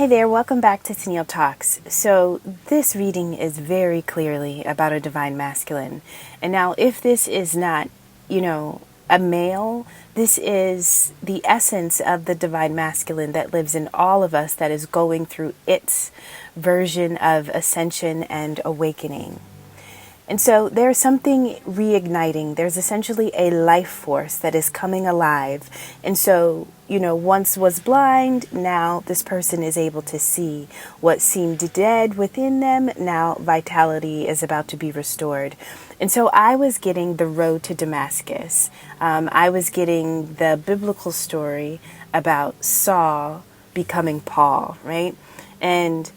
Hey there, welcome back to Tennille Talks. So this reading is very clearly about a divine masculine. And now if this is not, a male, this is the essence of the divine masculine that lives in all of us, that is going through its version of ascension and awakening. And so there's something reigniting. There's essentially a life force that is coming alive. And so, once was blind, now this person is able to see what seemed dead within them. Now vitality is about to be restored. And so I was getting the road to Damascus. I was getting the biblical story about Saul becoming Paul, right? And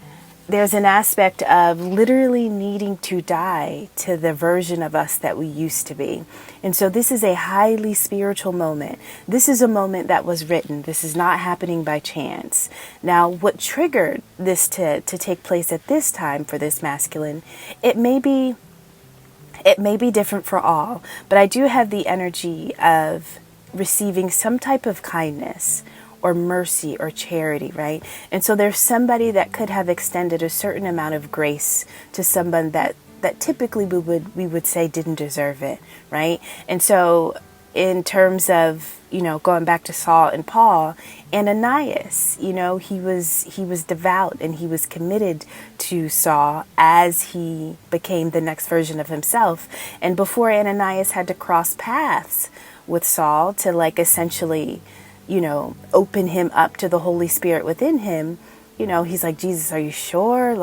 there's an aspect of literally needing to die to the version of us that we used to be. And so this is a highly spiritual moment. This is a moment that was written. This is not happening by chance. Now, what triggered this to take place at this time for this masculine, it may be different for all, but I do have the energy of receiving some type of kindness or mercy or charity, right? And so there's somebody that could have extended a certain amount of grace to someone that typically we would say didn't deserve it, right? And so in terms of, going back to Saul and Paul, Ananias, he was devout and he was committed to Saul as he became the next version of himself. And before Ananias had to cross paths with Saul to essentially open him up to the Holy Spirit within him, he's like, Jesus, are you sure?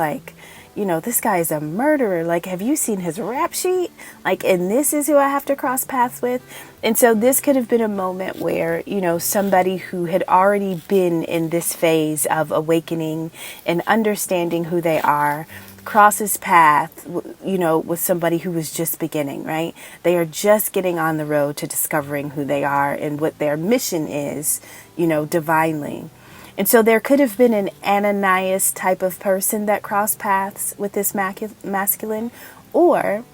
This guy is a murderer. Have you seen his rap sheet? And this is who I have to cross paths with. And so this could have been a moment where, somebody who had already been in this phase of awakening and understanding who they are crosses path, with somebody who was just beginning, right? They are just getting on the road to discovering who they are and what their mission is, divinely. And so there could have been an Ananias type of person that crossed paths with this masculine, or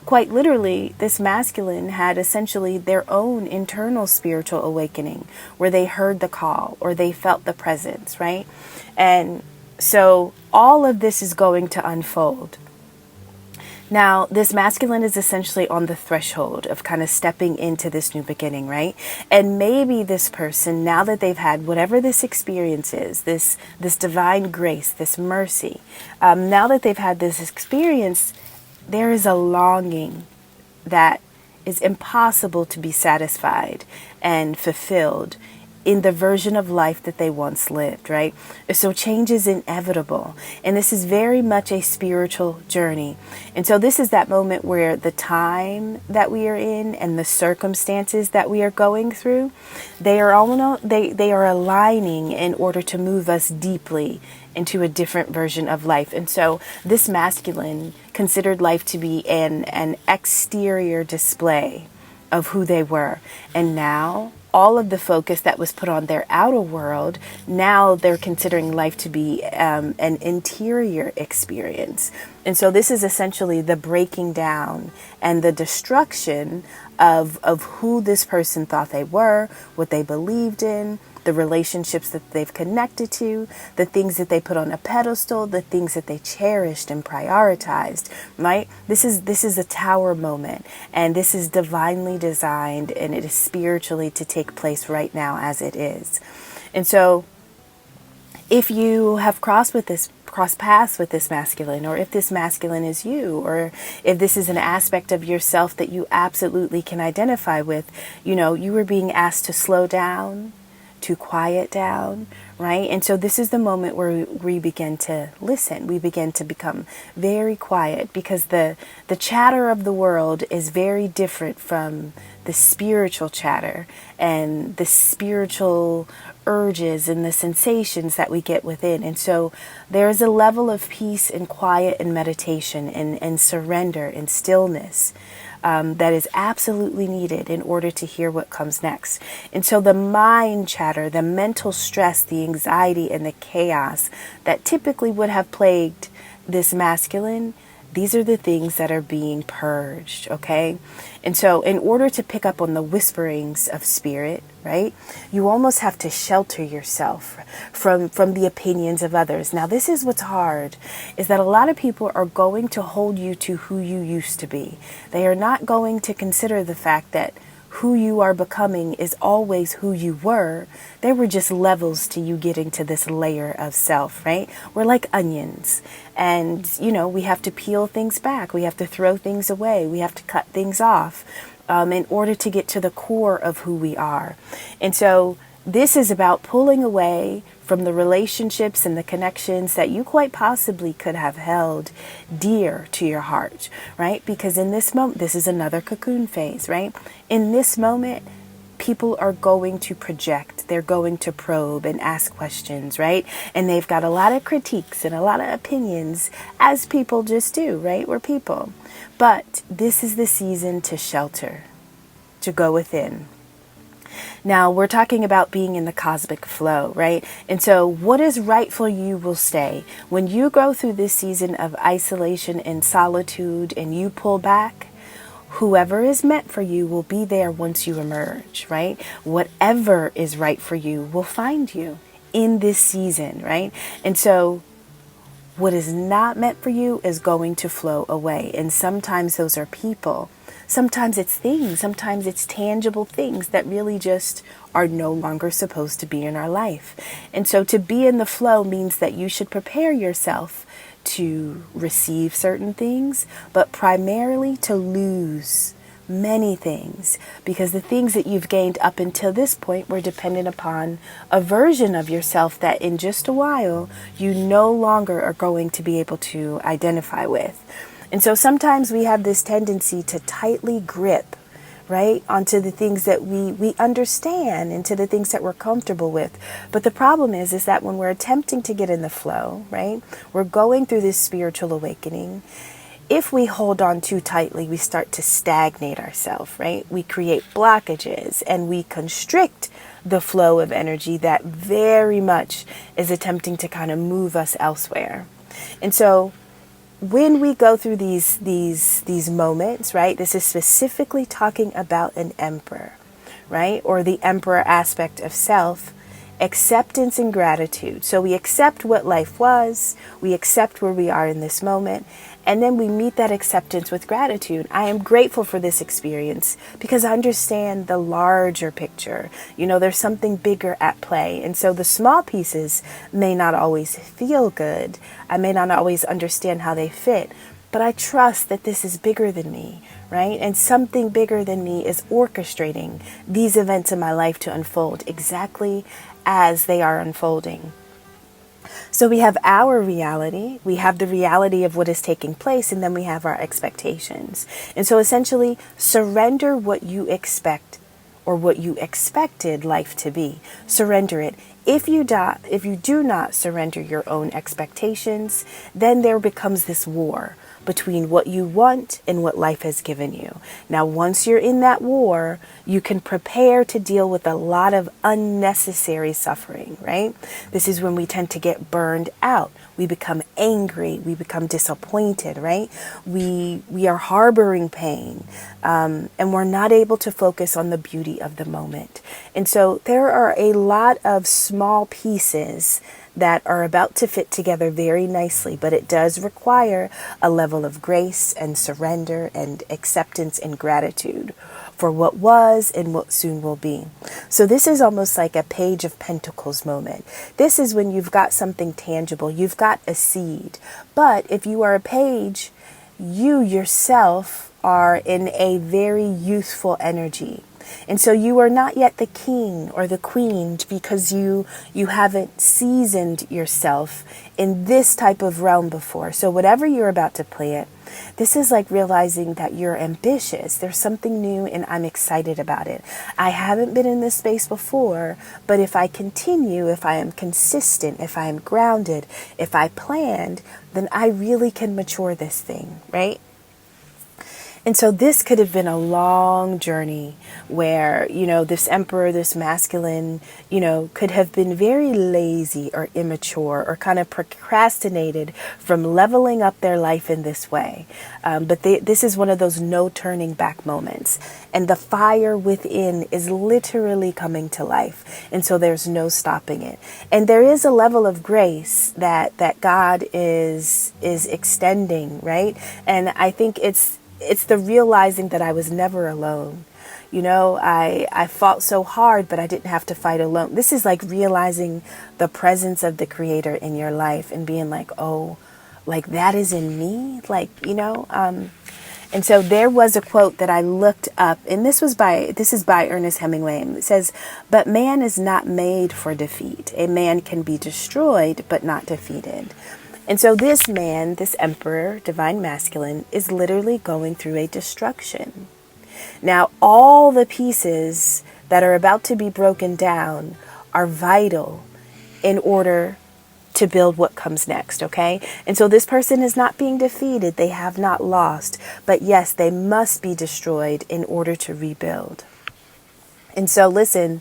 quite literally, this masculine had essentially their own internal spiritual awakening where they heard the call or they felt the presence, right? And so all of this is going to unfold. Now, this masculine is essentially on the threshold of kind of stepping into this new beginning, right? And maybe this person, now that they've had whatever this experience is, this divine grace, this mercy, now that they've had this experience, there is a longing that is impossible to be satisfied and fulfilled in the version of life that they once lived, right? So change is inevitable. And this is very much a spiritual journey. And so this is that moment where the time that we are in and the circumstances that we are going through, they are aligning in order to move us deeply into a different version of life. And so this masculine considered life to be an exterior display of who they were. And now all of the focus that was put on their outer world, now they're considering life to be an interior experience. And so this is essentially the breaking down and the destruction of who this person thought they were, what they believed in, the relationships that they've connected to, the things that they put on a pedestal, the things that they cherished and prioritized, right? This is a tower moment, and this is divinely designed, and it is spiritually to take place right now as it is. And so if you have crossed paths with this masculine, or if this masculine is you, or if this is an aspect of yourself that you absolutely can identify with, you were being asked to slow down, to quiet down, right? And so this is the moment where we begin to listen. We begin to become very quiet, because the chatter of the world is very different from the spiritual chatter and the spiritual urges and the sensations that we get within. And so there is a level of peace and quiet and meditation and surrender and stillness that is absolutely needed in order to hear what comes next. And so the mind chatter, the mental stress, the anxiety, and the chaos that typically would have plagued this masculine These are the things that are being purged, okay? And so in order to pick up on the whisperings of spirit, right, you almost have to shelter yourself from the opinions of others. Now, this is what's hard, is that a lot of people are going to hold you to who you used to be. They are not going to consider the fact that who you are becoming is always who you were. There were just levels to you getting to this layer of self, right? We're like onions. And, we have to peel things back. We have to throw things away. We have to cut things off in order to get to the core of who we are. And so this is about pulling away from the relationships and the connections that you quite possibly could have held dear to your heart, right? Because in this moment, this is another cocoon phase, right? In this moment, people are going to project, they're going to probe and ask questions, right? And they've got a lot of critiques and a lot of opinions, as people just do, right? We're people. But this is the season to shelter, to go within. Now, we're talking about being in the cosmic flow, right? And so what is right for you will stay. When you go through this season of isolation and solitude and you pull back, whoever is meant for you will be there once you emerge, right? Whatever is right for you will find you in this season, right? And so what is not meant for you is going to flow away. And sometimes those are people. Sometimes it's things. Sometimes it's tangible things that really just are no longer supposed to be in our life. And so to be in the flow means that you should prepare yourself to receive certain things, but primarily to lose many things, because the things that you've gained up until this point were dependent upon a version of yourself that in just a while you no longer are going to be able to identify with. And so sometimes we have this tendency to tightly grip, right, onto the things that we understand and to the things that we're comfortable with. But the problem is that when we're attempting to get in the flow, right, we're going through this spiritual awakening. If we hold on too tightly, we start to stagnate ourselves, right? We create blockages and we constrict the flow of energy that very much is attempting to kind of move us elsewhere. And so when we go through these moments, right, this is specifically talking about an emperor, right, or the emperor aspect of self, acceptance and gratitude. So we accept what life was, we accept where we are in this moment, and then we meet that acceptance with gratitude. I am grateful for this experience because I understand the larger picture. There's something bigger at play. And so the small pieces may not always feel good. I may not always understand how they fit, but I trust that this is bigger than me, right? And something bigger than me is orchestrating these events in my life to unfold exactly as they are unfolding. So we have our reality, we have the reality of what is taking place, and then we have our expectations. And so essentially, surrender what you expect or what you expected life to be. Surrender it. If you do not surrender your own expectations, then there becomes this war between what you want and what life has given you. Now, once you're in that war, you can prepare to deal with a lot of unnecessary suffering, right? This is when we tend to get burned out. We become angry. We become disappointed, right? We are harboring pain, and we're not able to focus on the beauty of the moment. And so there are a lot of small pieces that are about to fit together very nicely, but it does require a level of grace and surrender and acceptance and gratitude for what was and what soon will be. So this is almost like a Page of Pentacles moment. This is when you've got something tangible, you've got a seed. But if you are a page, you yourself are in a very youthful energy. And so you are not yet the king or the queen because you haven't seasoned yourself in this type of realm before. So whatever you're about to plant, this is like realizing that you're ambitious. There's something new and I'm excited about it. I haven't been in this space before, but if I continue, if I am consistent, if I am grounded, if I planned, then I really can mature this thing, right? And so this could have been a long journey where, this emperor, this masculine, could have been very lazy or immature or kind of procrastinated from leveling up their life in this way. But this is one of those no turning back moments. And the fire within is literally coming to life. And so there's no stopping it. And there is a level of grace that God is extending, right? And I think it's the realizing that I was never alone. I fought so hard, but I didn't have to fight alone. This is like realizing the presence of the Creator in your life and being like, oh, like that is in me. And so there was a quote that I looked up, and this is by Ernest Hemingway. It says, "But man is not made for defeat. A man can be destroyed, but not defeated." And so this man, this emperor, divine masculine, is literally going through a destruction. Now, all the pieces that are about to be broken down are vital in order to build what comes next, okay? And so this person is not being defeated. They have not lost. But yes, they must be destroyed in order to rebuild. And so listen,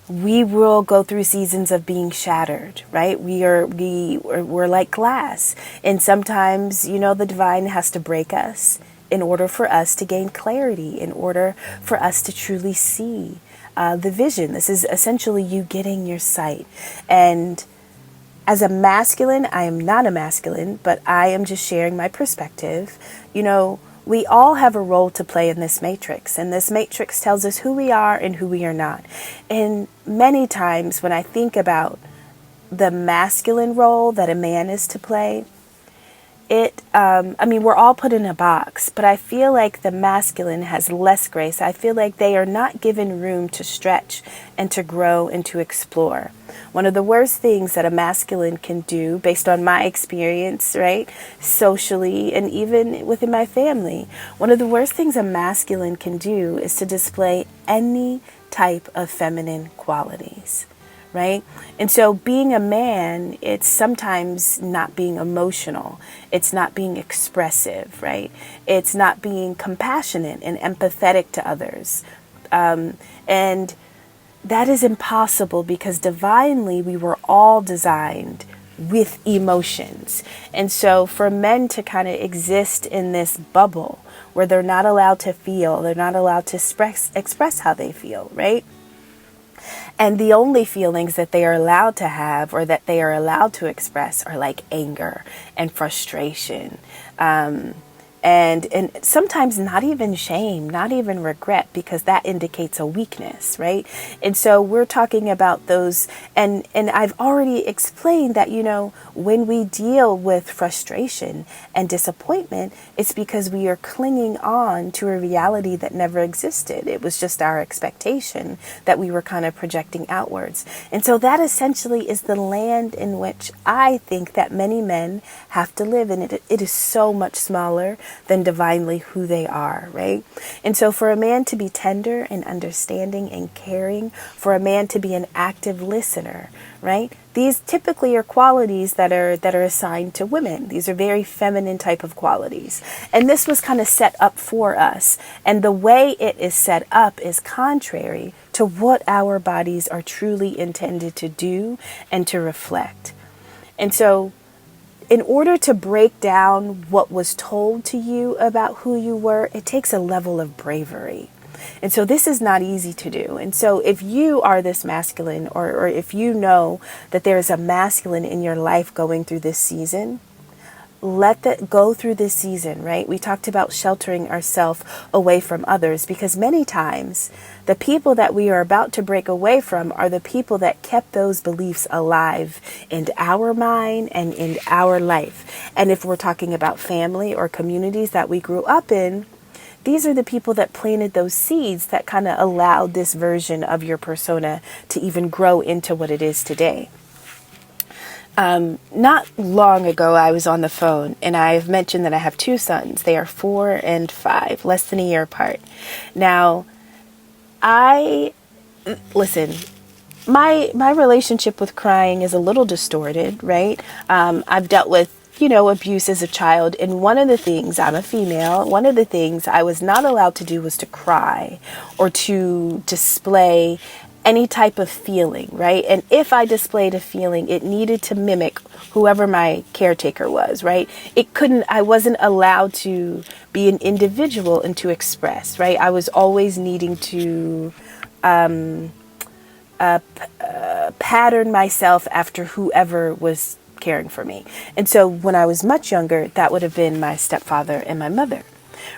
we will go through seasons of being shattered, right? We're like glass. And sometimes, the divine has to break us in order for us to gain clarity, in order for us to truly see the vision. This is essentially you getting your sight. And as a masculine, I am not a masculine, but I am just sharing my perspective. We all have a role to play in this matrix, and this matrix tells us who we are and who we are not. And many times when I think about the masculine role that a man is to play, we're all put in a box, but I feel like the masculine has less grace. I feel like they are not given room to stretch and to grow and to explore. One of the worst things that a masculine can do, based on my experience, right, socially and even within my family, one of the worst things a masculine can do is to display any type of feminine qualities. Right? And so being a man, it's sometimes not being emotional. It's not being expressive, right? It's not being compassionate and empathetic to others. And that is impossible because divinely we were all designed with emotions. And so for men to kind of exist in this bubble where they're not allowed to feel, they're not allowed to express how they feel, right? And the only feelings that they are allowed to have or that they are allowed to express are like anger and frustration. And sometimes not even shame, not even regret, because that indicates a weakness, right? And so we're talking about those, and I've already explained that, when we deal with frustration and disappointment, it's because we are clinging on to a reality that never existed. It was just our expectation that we were kind of projecting outwards. And so that essentially is the land in which I think that many men have to live, and it is so much smaller than divinely who they are, right? And so for a man to be tender and understanding and caring, for a man to be an active listener, right? These typically are qualities that are assigned to women. These are very feminine type of qualities. And this was kind of set up for us. And the way it is set up is contrary to what our bodies are truly intended to do and to reflect. And so in order to break down what was told to you about who you were, it takes a level of bravery. And so this is not easy to do. And so if you are this masculine, or if you know that there is a masculine in your life going through this season, let that go through this season, right? We talked about sheltering ourselves away from others, because many times the people that we are about to break away from are the people that kept those beliefs alive in our mind and in our life. And if we're talking about family or communities that we grew up in, these are the people that planted those seeds that kind of allowed this version of your persona to even grow into what it is today. Not long ago, I was on the phone, and I've mentioned that I have two sons. They are 4 and 5, less than a year apart. Now, listen, my relationship with crying is a little distorted, right? I've dealt with abuse as a child. And one of the things, I'm a female, one of the things I was not allowed to do was to cry or to display any type of feeling, right? And if I displayed a feeling, it needed to mimic whoever my caretaker was, right? I wasn't allowed to be an individual and to express, right? I was always needing to pattern myself after whoever was caring for me. And so when I was much younger, that would have been my stepfather and my mother.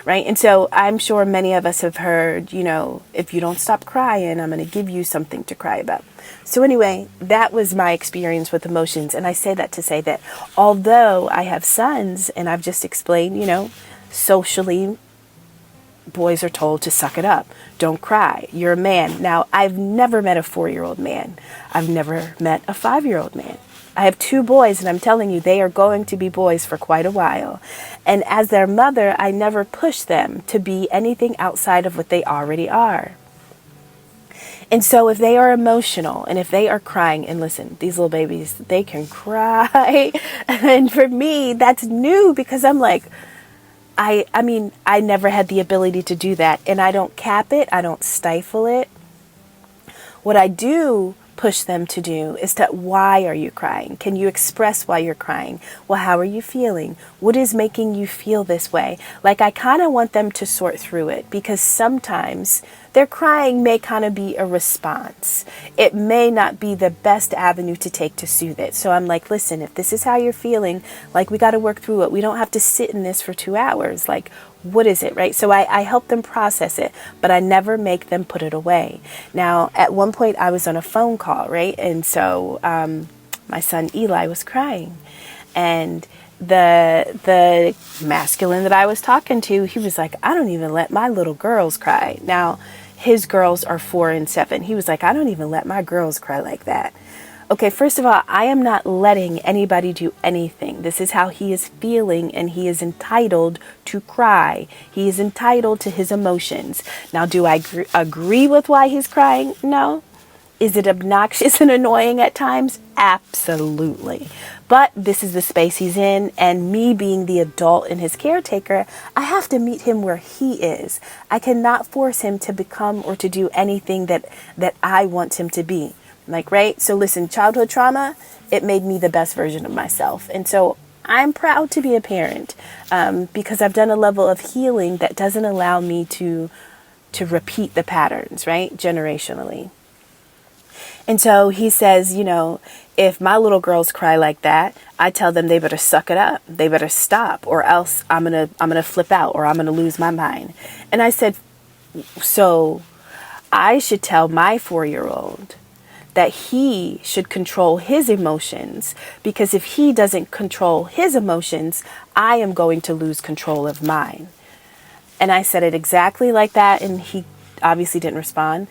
Right. And so I'm sure many of us have heard, if you don't stop crying, I'm going to give you something to cry about. So anyway, that was my experience with emotions. And I say that to say that although I have sons, and I've just explained, socially, boys are told to suck it up. Don't cry. You're a man. Now, I've never met a 4-year-old man. I've never met a 5-year-old man. I have 2 boys, and I'm telling you, they are going to be boys for quite a while. And as their mother, I never push them to be anything outside of what they already are. And so if they are emotional and if they are crying, and listen, these little babies, they can cry. And for me, that's new because I'm like, I never had the ability to do that. And I don't cap it. I don't stifle it. What I do push them to do is to, why are you crying? Can you express why you're crying? Well, how are you feeling? What is making you feel this way? Like, I kind of want them to sort through it because sometimes their crying may kind of be a response. It may not be the best avenue to take to soothe it. So I'm like, listen, if this is how you're feeling, like, we got to work through it. We don't have to sit in this for 2 hours. Like, what is it, right? So I help them process it, but I never make them put it away. Now, at one point I was on a phone call, right? And so my son Eli was crying, and the masculine that I was talking to, he was like, I don't even let my little girls cry. Now, his girls are 4 and 7. He was like, I don't even let my girls cry like that. Okay, first of all, I am not letting anybody do anything. This is how he is feeling, and he is entitled to cry. He is entitled to his emotions. Now, do I agree with why he's crying? No. Is it obnoxious and annoying at times? Absolutely. But this is the space he's in, and me being the adult and his caretaker, I have to meet him where he is. I cannot force him to become or to do anything that I want him to be. Like, right? So listen, childhood trauma, it made me the best version of myself. And so I'm proud to be a parent because I've done a level of healing that doesn't allow me to repeat the patterns, right? Generationally. And so he says, if my little girls cry like that, I tell them they better suck it up. They better stop, or else I'm going to flip out, or I'm going to lose my mind. And I said, so I should tell my 4-year-old that he should control his emotions, because if he doesn't control his emotions, I am going to lose control of mine. And I said it exactly like that, and he obviously didn't respond.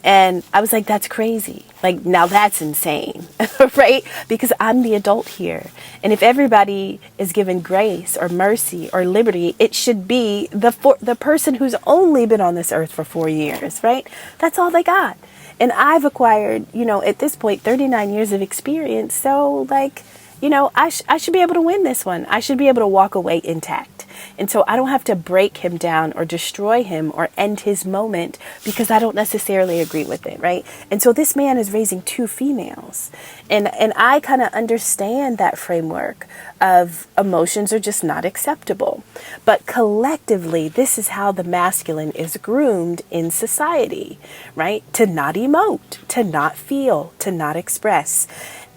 And I was like, that's crazy. Like, now that's insane, right? Because I'm the adult here. And if everybody is given grace or mercy or liberty, it should be the person who's only been on this earth for 4 years, right? That's all they got. And I've acquired, at this point, 39 years of experience. So, I should be able to win this one. I should be able to walk away intact. And so I don't have to break him down or destroy him or end his moment because I don't necessarily agree with it, right? And so this man is raising 2 females. And I kind of understand that framework of emotions are just not acceptable. But collectively, this is how the masculine is groomed in society, right? To not emote, to not feel, to not express.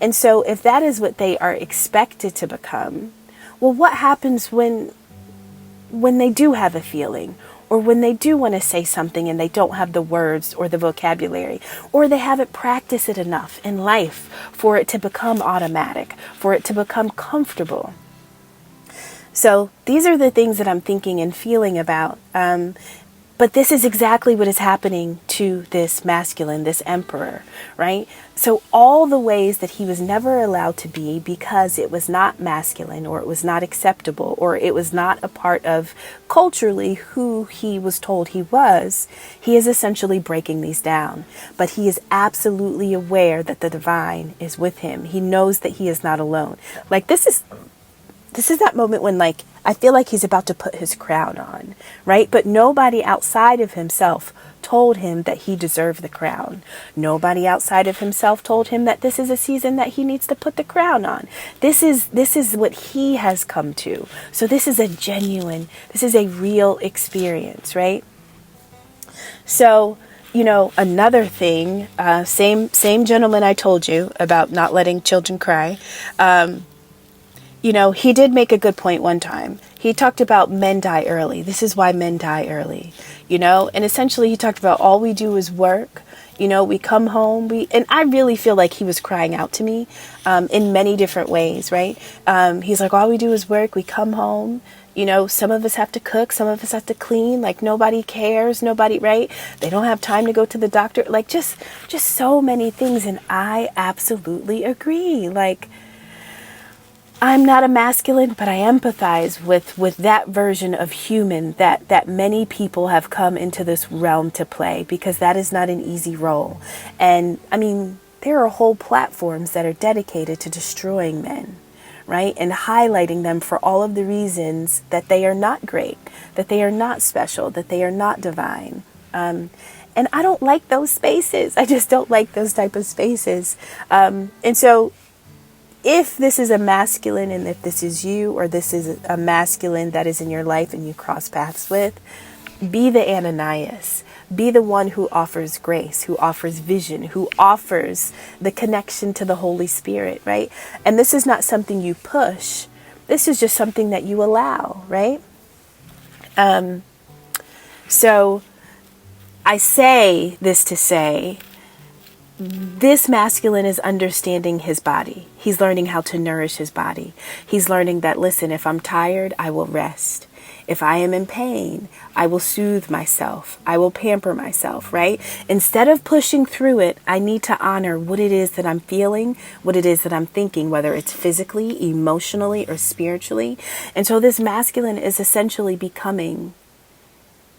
And so if that is what they are expected to become, well, what happens when they do have a feeling, or when they do want to say something and they don't have the words or the vocabulary, or they haven't practiced it enough in life for it to become automatic, for it to become comfortable? So these are the things that I'm thinking and feeling about. But this is exactly what is happening to this masculine, this emperor, right? So all the ways that he was never allowed to be because it was not masculine, or it was not acceptable, or it was not a part of culturally who he was told he is essentially breaking these down. But he is absolutely aware that the divine is with him. He knows that he is not alone. Like, this is this is that moment when, like, I feel like he's about to put his crown on, right? But nobody outside of himself told him that he deserved the crown. Nobody outside of himself told him that this is a season that he needs to put the crown on. This is what he has come to. So this is a real experience, right? So, another thing, same gentleman I told you about not letting children cry. He did make a good point one time. He talked about men die early. This is why men die early, and essentially he talked about all we do is work. We come home, and I really feel like he was crying out to me, in many different ways, right? He's like, all we do is work. We come home, some of us have to cook, some of us have to clean, like nobody cares, right? They don't have time to go to the doctor, like just so many things. And I absolutely agree. Like, I'm not a masculine, but I empathize with that version of human that many people have come into this realm to play, because that is not an easy role. And I mean, there are whole platforms that are dedicated to destroying men, right? And highlighting them for all of the reasons that they are not great, that they are not special, that they are not divine. And I don't like those spaces. I just don't like those type of spaces. And so if this is a masculine, and if this is you, or this is a masculine that is in your life and you cross paths with, be the Ananias. Be the one who offers grace, who offers vision, who offers the connection to the Holy Spirit, right? And this is not something you push. This is just something that you allow, right? So I say this to say, this masculine is understanding his body. He's learning how to nourish his body. He's learning that, listen, if I'm tired, I will rest. If I am in pain, I will soothe myself. I will pamper myself, right? Instead of pushing through it, I need to honor what it is that I'm feeling, what it is that I'm thinking, whether it's physically, emotionally, or spiritually. And so this masculine is essentially becoming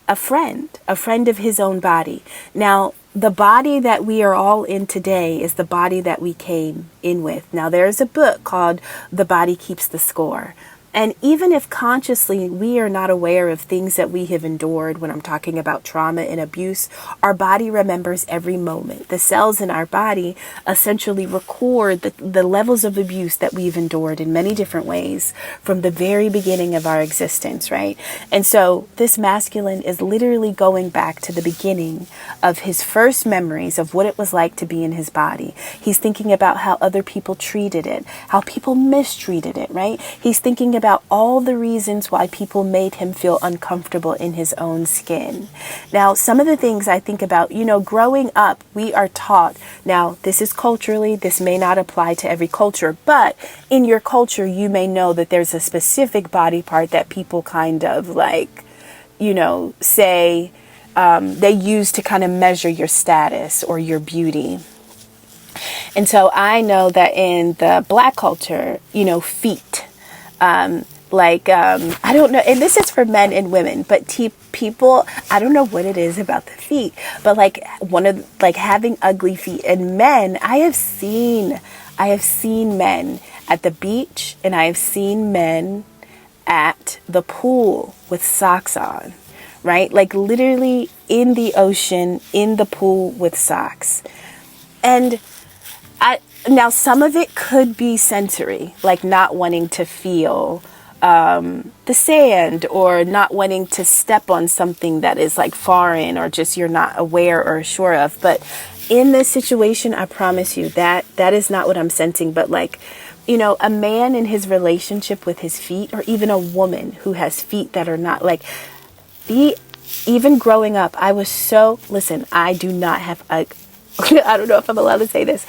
a friend of his own body. Now, the body that we are all in today is the body that we came in with. Now, there's a book called The Body Keeps the Score. And even if consciously we are not aware of things that we have endured, when I'm talking about trauma and abuse, our body remembers every moment. The cells in our body essentially record the levels of abuse that we've endured in many different ways from the very beginning of our existence, right? And so this masculine is literally going back to the beginning of his first memories of what it was like to be in his body. He's thinking about how other people treated it, how people mistreated it, right? He's thinking about all the reasons why people made him feel uncomfortable in his own skin. Now, some of the things I think about, growing up, we are taught. Now, this is culturally, this may not apply to every culture, but in your culture, you may know that there's a specific body part that people kind of like, say they use to kind of measure your status or your beauty. And so I know that in the Black culture, feet, I don't know, and this is for men and women, but people, I don't know what it is about the feet, but having ugly feet. And men, I have seen men at the beach, and I have seen men at the pool with socks on, right? Like literally in the ocean, in the pool with socks. And now some of it could be sensory, like not wanting to feel the sand, or not wanting to step on something that is like foreign, or just you're not aware or sure of. But in this situation, I promise you that is not what I'm sensing. But a man in his relationship with his feet, or even a woman who has feet that are not even growing up, I do not have I don't know if I'm allowed to say this.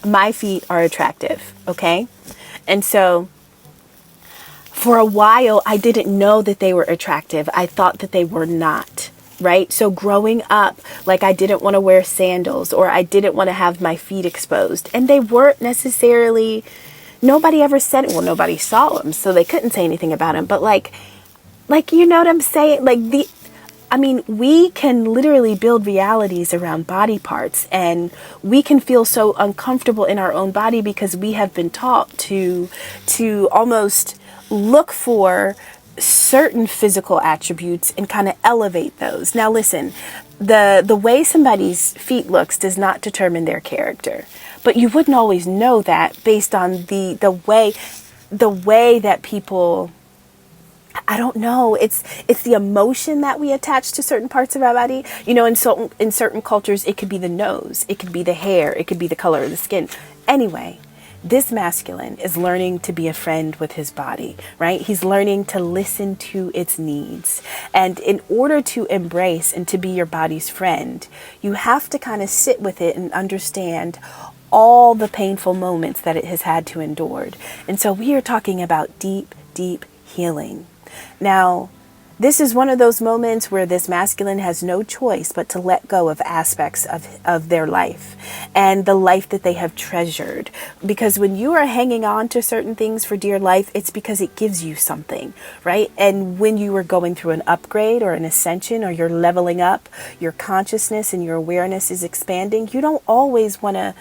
My feet are attractive. Okay. And so for a while, I didn't know that they were attractive. I thought that they were not. Right. So growing up, I didn't want to wear sandals, or I didn't want to have my feet exposed. And they weren't necessarily, nobody ever said it. Well, nobody saw them, so they couldn't say anything about them. But you know what I'm saying? I mean, we can literally build realities around body parts, and we can feel so uncomfortable in our own body because we have been taught to almost look for certain physical attributes and kind of elevate those. Now listen, the way somebody's feet looks does not determine their character, but you wouldn't always know that based on the way that people, I don't know. It's the emotion that we attach to certain parts of our body. You know, in certain cultures, it could be the nose, it could be the hair, it could be the color of the skin. Anyway, this masculine is learning to be a friend with his body, right? He's learning to listen to its needs. And in order to embrace and to be your body's friend, you have to kind of sit with it and understand all the painful moments that it has had to endure. And so we are talking about deep, deep healing. Now, this is one of those moments where this masculine has no choice but to let go of aspects of their life and the life that they have treasured. Because when you are hanging on to certain things for dear life, it's because it gives you something, right? And when you are going through an upgrade or an ascension, or you're leveling up, your consciousness and your awareness is expanding, you don't always want to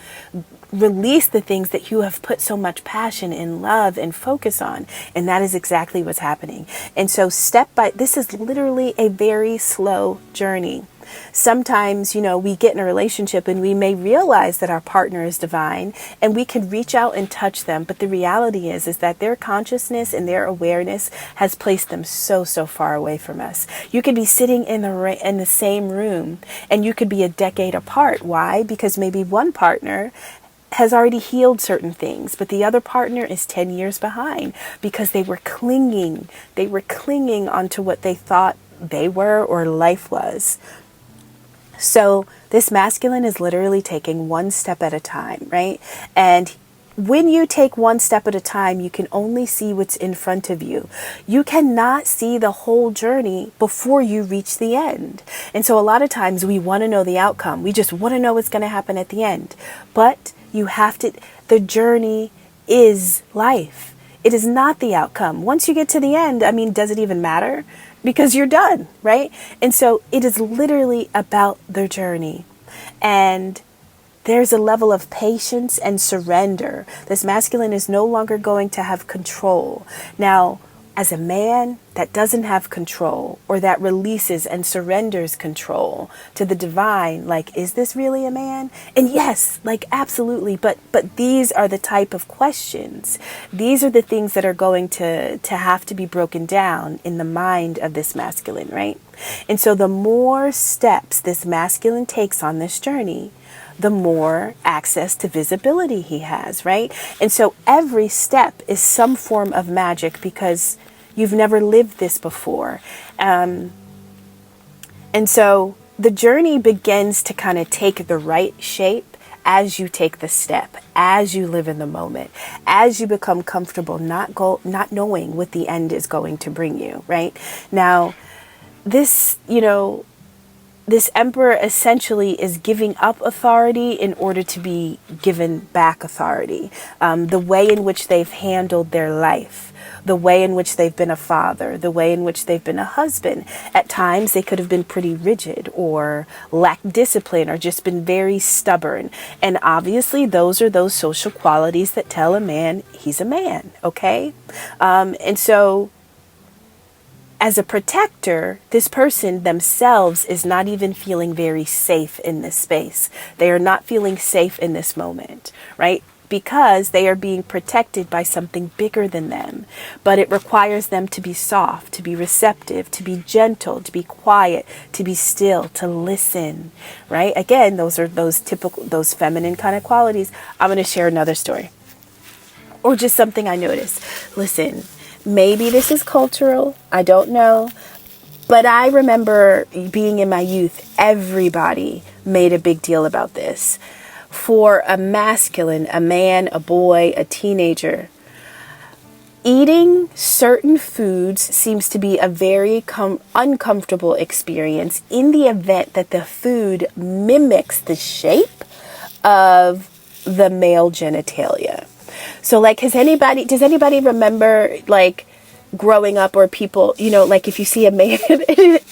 release the things that you have put so much passion and love and focus on. And that is exactly what's happening. And so this is literally a very slow journey. Sometimes, you know, we get in a relationship and we may realize that our partner is divine and we can reach out and touch them. But the reality is that their consciousness and their awareness has placed them so far away from us. You could be sitting in the same room and you could be a decade apart. Why? Because maybe one partner has already healed certain things, but the other partner is 10 years behind because they were clinging onto what they thought they were or life was. So this masculine is literally taking one step at a time, right? And when you take one step at a time, you can only see what's in front of you. You cannot see the whole journey before you reach the end. And so a lot of times we want to know the outcome. We just want to know what's going to happen at the end. But the journey is life. It is not the outcome. Once you get to the end, I mean, does it even matter? Because you're done, right? And so it is literally about the journey. And there's a level of patience and surrender. This masculine is no longer going to have control. Now, as a man that doesn't have control, or that releases and surrenders control to the divine, like, is this really a man? And yes, like, absolutely. But these are the type of questions. These are the things that are going to have to be broken down in the mind of this masculine, right? And so the more steps this masculine takes on this journey, the more access to visibility he has, right? And so every step is some form of magic because you've never lived this before. And so the journey begins to kind of take the right shape as you take the step, as you live in the moment, as you become comfortable not knowing what the end is going to bring you, right? Now, this emperor essentially is giving up authority in order to be given back authority. The way in which they've handled their life, the way in which they've been a father, the way in which they've been a husband. At times they could have been pretty rigid or lacked discipline or just been very stubborn. And obviously those are those social qualities that tell a man he's a man, okay? And so as a protector, this person themselves is not even feeling very safe in this space. They are not feeling safe in this moment, right? Because they are being protected by something bigger than them. But it requires them to be soft, to be receptive, to be gentle, to be quiet, to be still, to listen, right? Again, those are those feminine kind of qualities. I'm going to share another story. Or just something I noticed. Listen. Maybe this is cultural, I don't know, but I remember being in my youth, everybody made a big deal about this. For a masculine, a man, a boy, a teenager, eating certain foods seems to be a very uncomfortable experience in the event that the food mimics the shape of the male genitalia. So like, does anybody remember like growing up, or people, like if you see a man,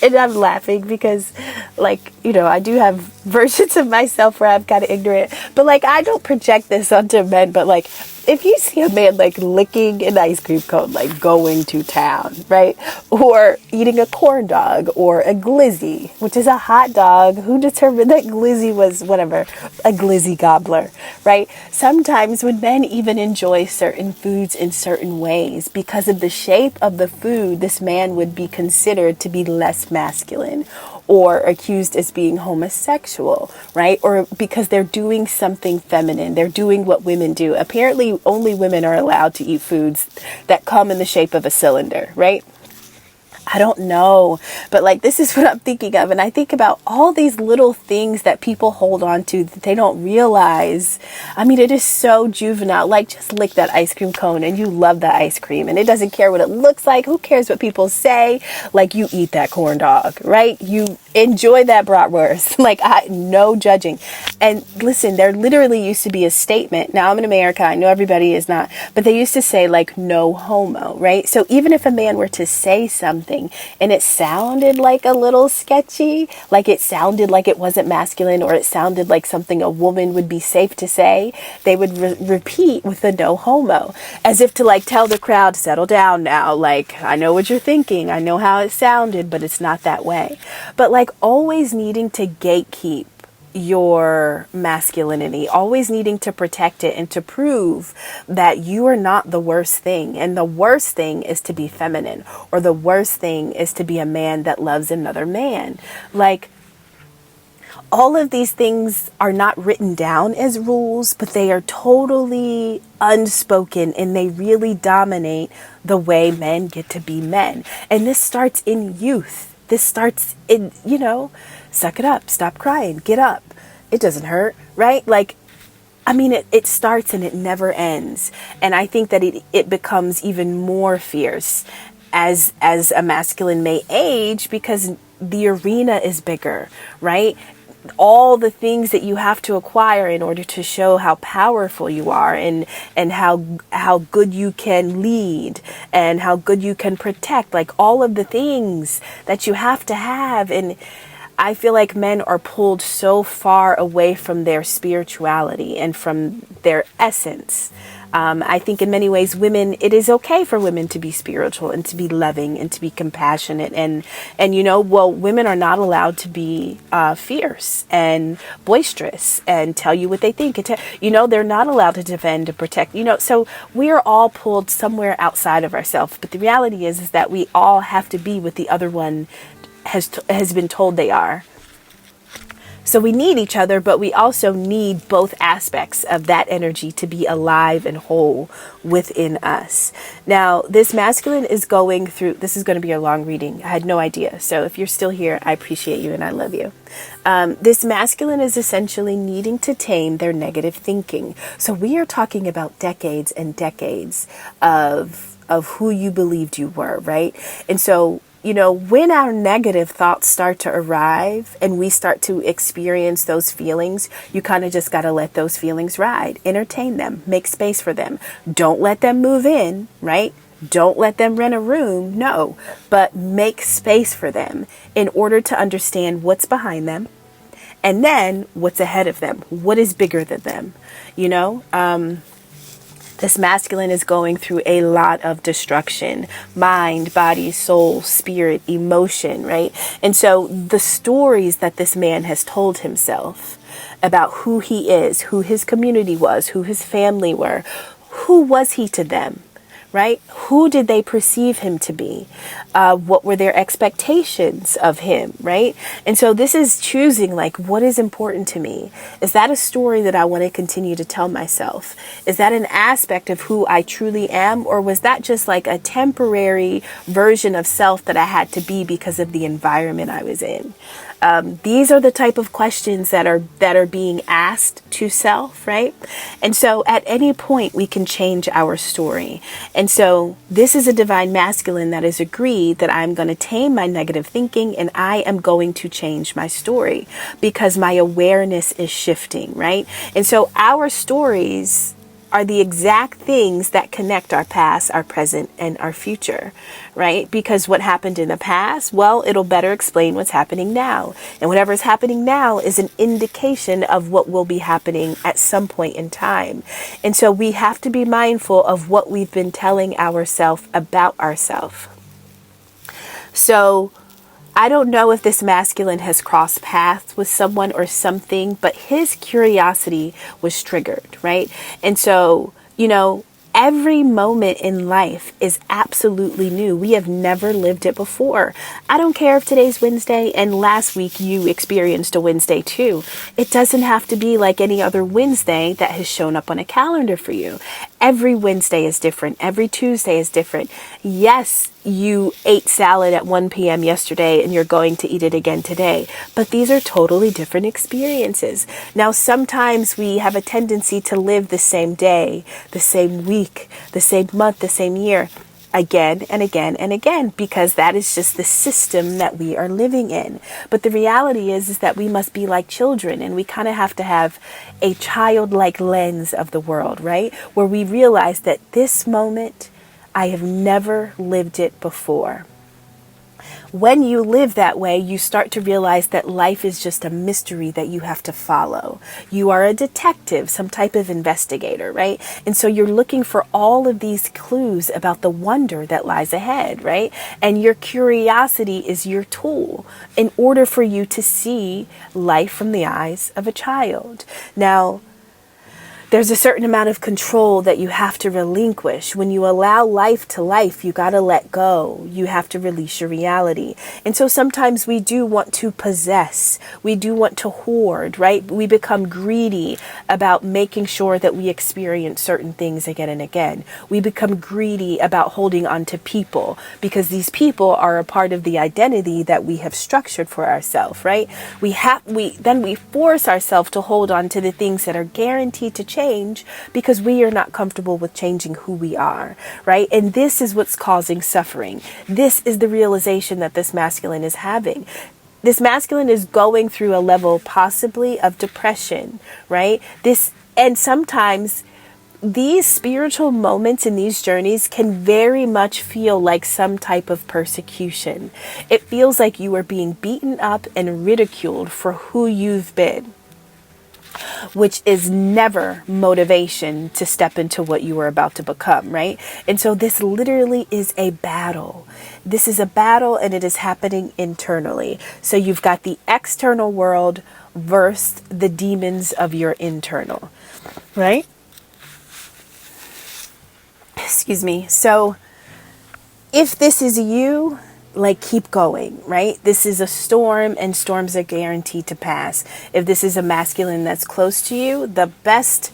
and I'm laughing because, like, I do have versions of myself where I'm kind of ignorant, but like, I don't project this onto men, but like, if you see a man like licking an ice cream cone, like going to town, right? Or eating a corn dog or a glizzy, which is a hot dog. Who determined that glizzy was whatever, a glizzy gobbler, right? Sometimes when men even enjoy certain foods in certain ways, because of the shape of the food, this man would be considered to be less masculine, or accused as being homosexual, right? Or because they're doing something feminine. They're doing what women do. Apparently, only women are allowed to eat foods that come in the shape of a cylinder, right? I don't know, but like, this is what I'm thinking of. And I think about all these little things that people hold on to that they don't realize. I mean, it is so juvenile. Like, just lick that ice cream cone and you love the ice cream, and it doesn't care what it looks like. Who cares what people say? Like, you eat that corn dog, right? You enjoy that bratwurst. Like, no judging. And listen, there literally used to be a statement. Now I'm in America. I know everybody is not, but they used to say like, no homo, right? So even if a man were to say something and it sounded like a little sketchy, like it sounded like it wasn't masculine, or it sounded like something a woman would be safe to say, they would repeat with the no homo, as if to like tell the crowd, settle down now. Like, I know what you're thinking. I know how it sounded, but it's not that way. But like, always needing to gatekeep your masculinity, always needing to protect it and to prove that you are not the worst thing. And the worst thing is to be feminine, or the worst thing is to be a man that loves another man. Like, all of these things are not written down as rules, but they are totally unspoken, and they really dominate the way men get to be men. And this starts in youth. This starts in, suck it up, stop crying, get up. It doesn't hurt, right? Like, I mean, it starts and it never ends. And I think that it becomes even more fierce as a masculine may age, because the arena is bigger, right? All the things that you have to acquire in order to show how powerful you are, and how good you can lead, and how good you can protect, like all of the things that you have to have. And I feel like men are pulled so far away from their spirituality and from their essence. I think in many ways, it is okay for women to be spiritual and to be loving and to be compassionate. And women are not allowed to be fierce and boisterous and tell you what they think. They're not allowed to defend and protect, so we are all pulled somewhere outside of ourselves. But the reality is that we all have to be what the other one has been told they are. So we need each other, but we also need both aspects of that energy to be alive and whole within us. Now, this masculine is going through, this is going to be a long reading. I had no idea. So if you're still here, I appreciate you and I love you. This masculine is essentially needing to tame their negative thinking. So we are talking about decades and decades of who you believed you were, right? And so, when our negative thoughts start to arrive and we start to experience those feelings, you kind of just got to let those feelings ride, entertain them, make space for them. Don't let them move in, right? Don't let them rent a room. No, but make space for them in order to understand what's behind them, and then what's ahead of them. What is bigger than them? This masculine is going through a lot of destruction, mind, body, soul, spirit, emotion, right? And so the stories that this man has told himself about who he is, who his community was, who his family were, who was he to them? Right? Who did they perceive him to be? What were their expectations of him? Right? And so this is choosing, like, what is important to me? Is that a story that I want to continue to tell myself? Is that an aspect of who I truly am? Or was that just like a temporary version of self that I had to be because of the environment I was in? These are the type of questions that are being asked to self, right? And so at any point we can change our story. And so this is a divine masculine that has agreed that I'm going to tame my negative thinking and I am going to change my story because my awareness is shifting, right? And so our stories are the exact things that connect our past, our present, and our future, right? Because what happened in the past, well, it'll better explain what's happening now. And whatever's happening now is an indication of what will be happening at some point in time. And so we have to be mindful of what we've been telling ourselves about ourselves. So I don't know if this masculine has crossed paths with someone or something, but his curiosity was triggered, right? And so, every moment in life is absolutely new. We have never lived it before. I don't care if today's Wednesday and last week you experienced a Wednesday too. It doesn't have to be like any other Wednesday that has shown up on a calendar for you. Every Wednesday is different. Every Tuesday is different. Yes, you ate salad at 1 p.m. yesterday and you're going to eat it again today. But these are totally different experiences. Now, sometimes we have a tendency to live the same day, the same week, the same month, the same year, again and again and again, because that is just the system that we are living in. But the reality is that we must be like children, and we kind of have to have a childlike lens of the world, right? Where we realize that this moment, I have never lived it before. When you live that way, you start to realize that life is just a mystery that you have to follow. You are a detective, some type of investigator, right? And so you're looking for all of these clues about the wonder that lies ahead, right? And your curiosity is your tool in order for you to see life from the eyes of a child. Now, there's a certain amount of control that you have to relinquish. When you allow life to life, you got to let go. You have to release your reality. And so sometimes we do want to possess. We do want to hoard, right? We become greedy about making sure that we experience certain things again and again. We become greedy about holding on to people because these people are a part of the identity that we have structured for ourselves, right? We force ourselves to hold on to the things that are guaranteed to change because we are not comfortable with changing who we are, right? And this is what's causing suffering. This is the realization that this masculine is having. This masculine is going through a level possibly of depression, right? And sometimes these spiritual moments in these journeys can very much feel like some type of persecution. It feels like you are being beaten up and ridiculed for who you've been, which is never motivation to step into what you are about to become, right? And so this literally is a battle. This is a battle, and it is happening internally. So you've got the external world versus the demons of your internal, right? Excuse me. So if this is you, keep going, right? This is a storm, and storms are guaranteed to pass. If this is a masculine that's close to you, the best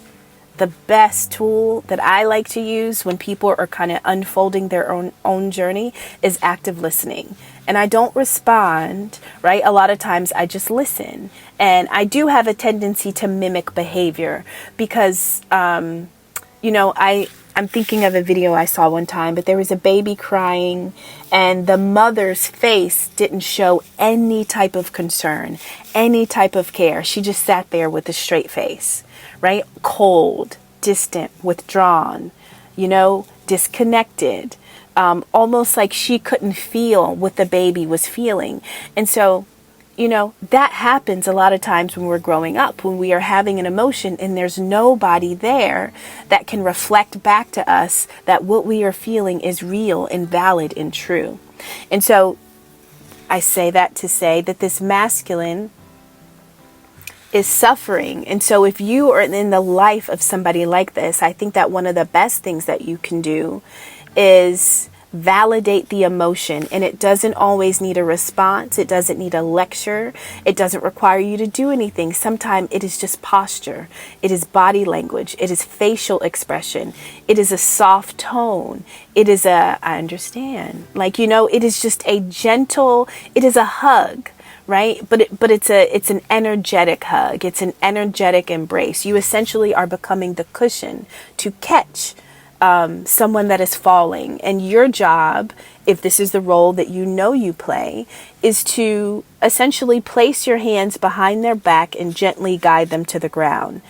tool that I like to use when people are kind of unfolding their own journey is active listening. And I don't respond, right? A lot of times I just listen. And I do have a tendency to mimic behavior because, I'm thinking of a video I saw one time, but there was a baby crying and the mother's face didn't show any type of concern, any type of care. She just sat there with a straight face, right? Cold, distant, withdrawn, disconnected, almost like she couldn't feel what the baby was feeling. And so, that happens a lot of times when we're growing up, when we are having an emotion and there's nobody there that can reflect back to us that what we are feeling is real and valid and true. And so I say that to say that this masculine is suffering. And so if you are in the life of somebody like this, I think that one of the best things that you can do is validate the emotion. And it doesn't always need a response. It doesn't need a lecture. It doesn't require you to do anything. Sometimes it is just posture. It is body language. It is facial expression. It is a soft tone. It is I understand. It is just a gentle, it is a hug, right? But it's an energetic hug. It's an energetic embrace. You essentially are becoming the cushion to catch someone that is falling. And your job, if this is the role that you play, is to essentially place your hands behind their back and gently guide them to the ground.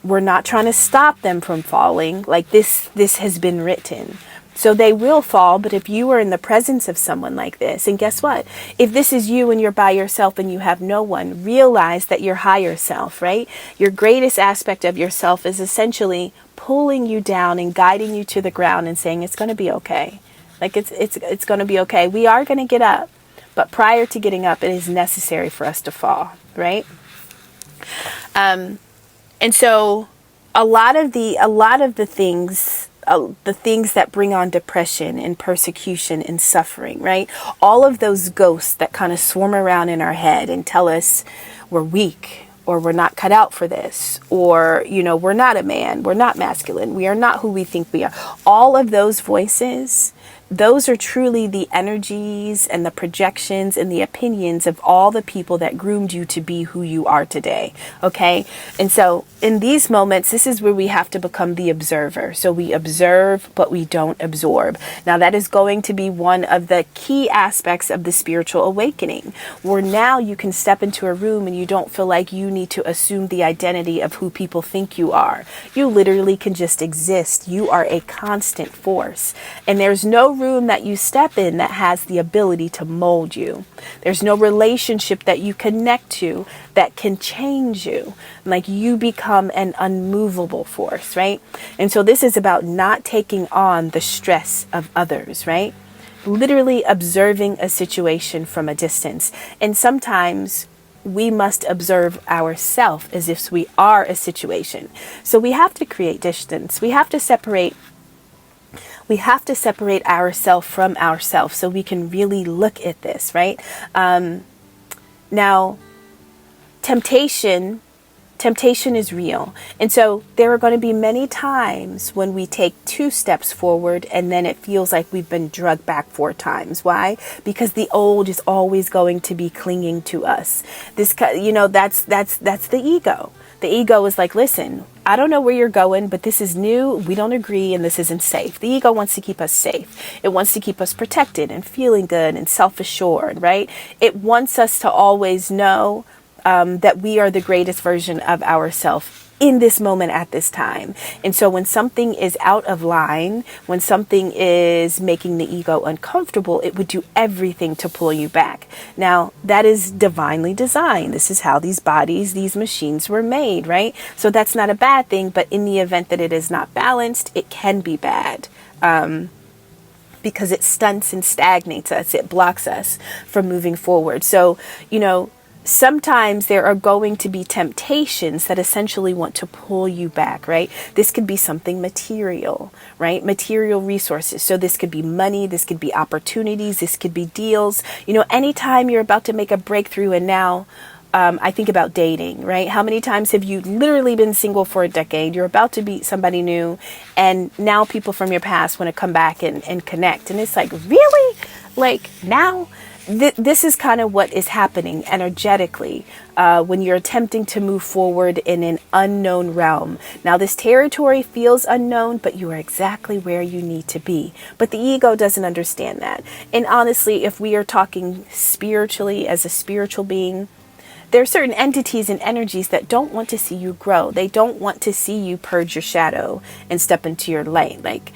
We're not trying to stop them from falling. Like this has been written. So they will fall, but if you are in the presence of someone like this, and guess what? If this is you and you're by yourself and you have no one, realize that your higher self, right? Your greatest aspect of yourself is essentially pulling you down and guiding you to the ground and saying it's going to be okay. Like it's going to be okay. We are going to get up, but prior to getting up, it is necessary for us to fall, right? And so a lot of the things that bring on depression and persecution and suffering, right? All of those ghosts that kind of swarm around in our head and tell us we're weak, or we're not cut out for this, or, we're not a man, we're not masculine, we are not who we think we are. All of those voices, those are truly the energies and the projections and the opinions of all the people that groomed you to be who you are today. Okay. And so in these moments, this is where we have to become the observer. So we observe, but we don't absorb. Now that is going to be one of the key aspects of the spiritual awakening, where now you can step into a room and you don't feel like you need to assume the identity of who people think you are. You literally can just exist. You are a constant force, and there's no room that you step in that has the ability to mold you. There's no relationship that you connect to that can change you. Like, you become an unmovable force, right? And so this is about not taking on the stress of others, right? Literally observing a situation from a distance. And sometimes we must observe ourselves as if we are a situation. So we have to create distance. We have to separate ourselves from ourselves so we can really look at this, right? Now, temptation is real. And so there are going to be many times when we take 2 steps forward and then it feels like we've been drugged back 4 times. Why? Because the old is always going to be clinging to us. That's the ego. The ego is like, listen, I don't know where you're going, but this is new. We don't agree, and this isn't safe. The ego wants to keep us safe. It wants to keep us protected and feeling good and self-assured, right? It wants us to always know that we are the greatest version of ourselves in this moment at this time. And so when something is out of line, when something is making the ego uncomfortable, it would do everything to pull you back. Now, that is divinely designed. This is how these bodies, these machines were made, right? So that's not a bad thing, but in the event that it is not balanced, it can be bad. Because it stunts and stagnates us. It blocks us from moving forward. So, sometimes there are going to be temptations that essentially want to pull you back, right? This could be something material, right? Material resources. So this could be money, this could be opportunities, this could be deals. Anytime you're about to make a breakthrough, and now I think about dating, right? How many times have you literally been single for a decade? You're about to meet somebody new, and now people from your past want to come back and connect. And it's like, really? Like, now? This is kind of what is happening energetically when you're attempting to move forward in an unknown realm. Now, this territory feels unknown, but you are exactly where you need to be. But the ego doesn't understand that. And honestly, if we are talking spiritually as a spiritual being, there are certain entities and energies that don't want to see you grow. They don't want to see you purge your shadow and step into your light. Like,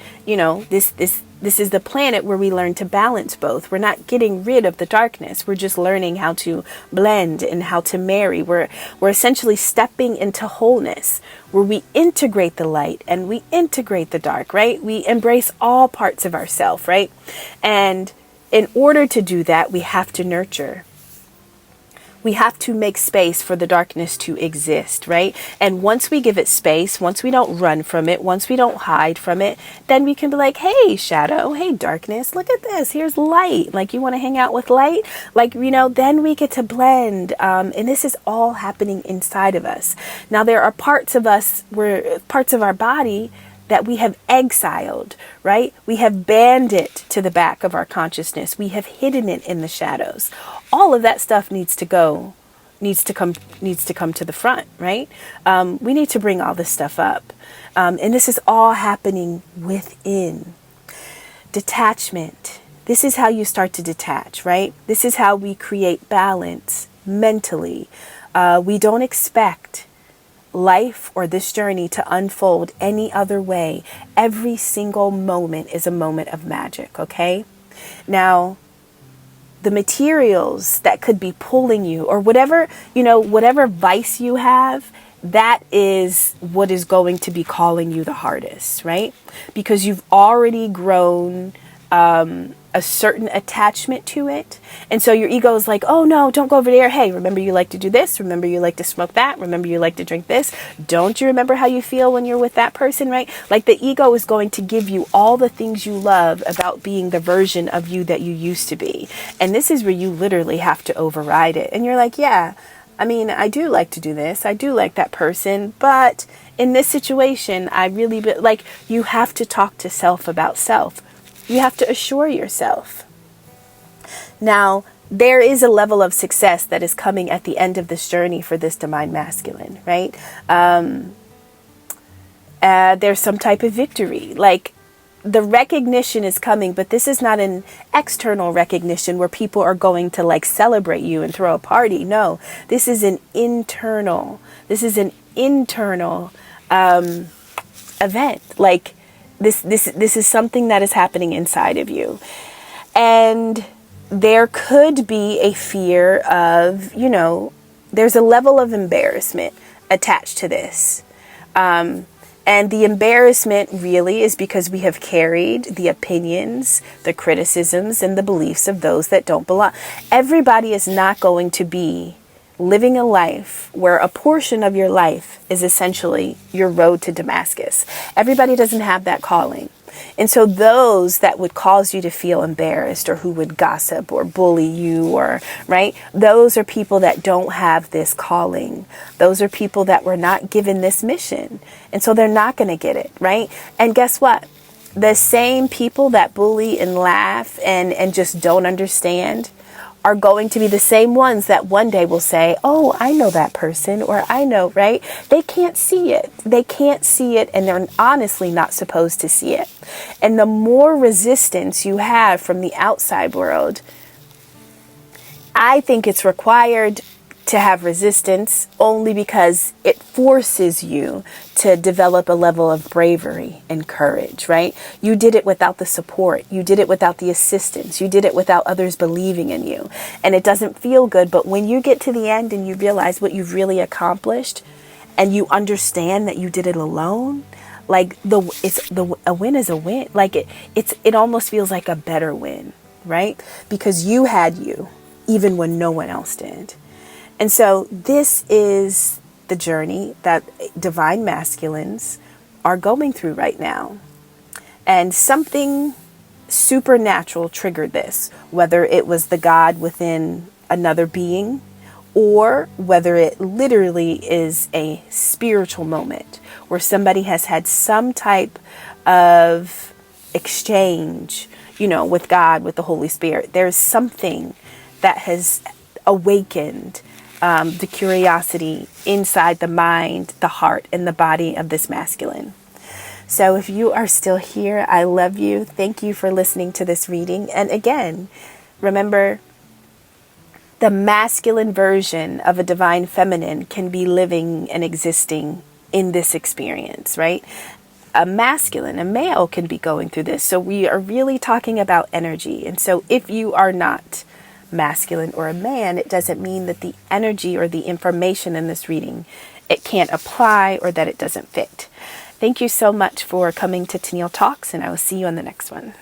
this is the planet where we learn to balance both. We're not getting rid of the darkness. We're just learning how to blend and how to marry. We're essentially stepping into wholeness, where we integrate the light and we integrate the dark, right? We embrace all parts of ourselves, right? And in order to do that, we have to nurture. We have to make space for the darkness to exist, right? And once we give it space, once we don't run from it, once we don't hide from it, then we can be like, hey, shadow, hey, darkness, look at this. Here's light. Like, you want to hang out with light? Like, then we get to blend. And this is all happening inside of us. Now, there are parts of our body that we have exiled, right? We have banned it to the back of our consciousness. We have hidden it in the shadows. All of that stuff needs to come to the front, right? We need to bring all this stuff up. And this is all happening within. Detachment. This is how you start to detach, right? This is how we create balance mentally. We don't expect life or this journey to unfold any other way. Every single moment is a moment of magic, okay? Now, the materials that could be pulling you, or whatever, whatever vice you have, that is what is going to be calling you the hardest, right? Because you've already grown a certain attachment to it. And so your ego is like, oh no, don't go over there. Hey, remember you like to do this. Remember you like to smoke that. Remember you like to drink this. Don't you remember how you feel when you're with that person, right? Like the ego is going to give you all the things you love about being the version of you that you used to be. And this is where you literally have to override it. And you're like, yeah, I mean, I do like to do this. I do like that person. But in this situation, I really, like, you have to talk to self about self. You have to assure yourself. Now, there is a level of success that is coming at the end of this journey for this divine masculine, right? There's some type of victory. Like, the recognition is coming, but this is not an external recognition where people are going to like celebrate you and throw a party. No, this is an internal event. Like, this is something that is happening inside of you. And there could be a fear of, there's a level of embarrassment attached to this. And the embarrassment really is because we have carried the opinions, the criticisms, and the beliefs of those that don't belong. Everybody is not going to be living a life where a portion of your life is essentially your road to Damascus. Everybody doesn't have that calling. And so those that would cause you to feel embarrassed, or who would gossip or bully you, or, right, those are people that don't have this calling. Those are people that were not given this mission. And so they're not going to get it, right? And guess what? The same people that bully and laugh and just don't understand are going to be the same ones that one day will say, oh, I know that person, or I know, right? They can't see it. They can't see it, and they're honestly not supposed to see it. And the more resistance you have from the outside world, I think it's required to have resistance only because it forces you to develop a level of bravery and courage, right? You did it without the support. You did it without the assistance. You did it without others believing in you. And it doesn't feel good. But when you get to the end and you realize what you've really accomplished, and you understand that you did it alone, like a win is a win. Like it almost feels like a better win, right? Because you had you even when no one else did. And so this is the journey that divine masculines are going through right now. And something supernatural triggered this, whether it was the God within another being, or whether it literally is a spiritual moment where somebody has had some type of exchange, with God, with the Holy Spirit. There's something that has awakened the curiosity inside the mind, the heart, and the body of this masculine. So if you are still here, I love you. Thank you for listening to this reading. And again, remember, the masculine version of a divine feminine can be living and existing in this experience, right? A male can be going through this. So we are really talking about energy. And so if you are not masculine or a man, it doesn't mean that the energy or the information in this reading, it can't apply, or that it doesn't fit. Thank you so much for coming to Tennille Talks, and I will see you on the next one.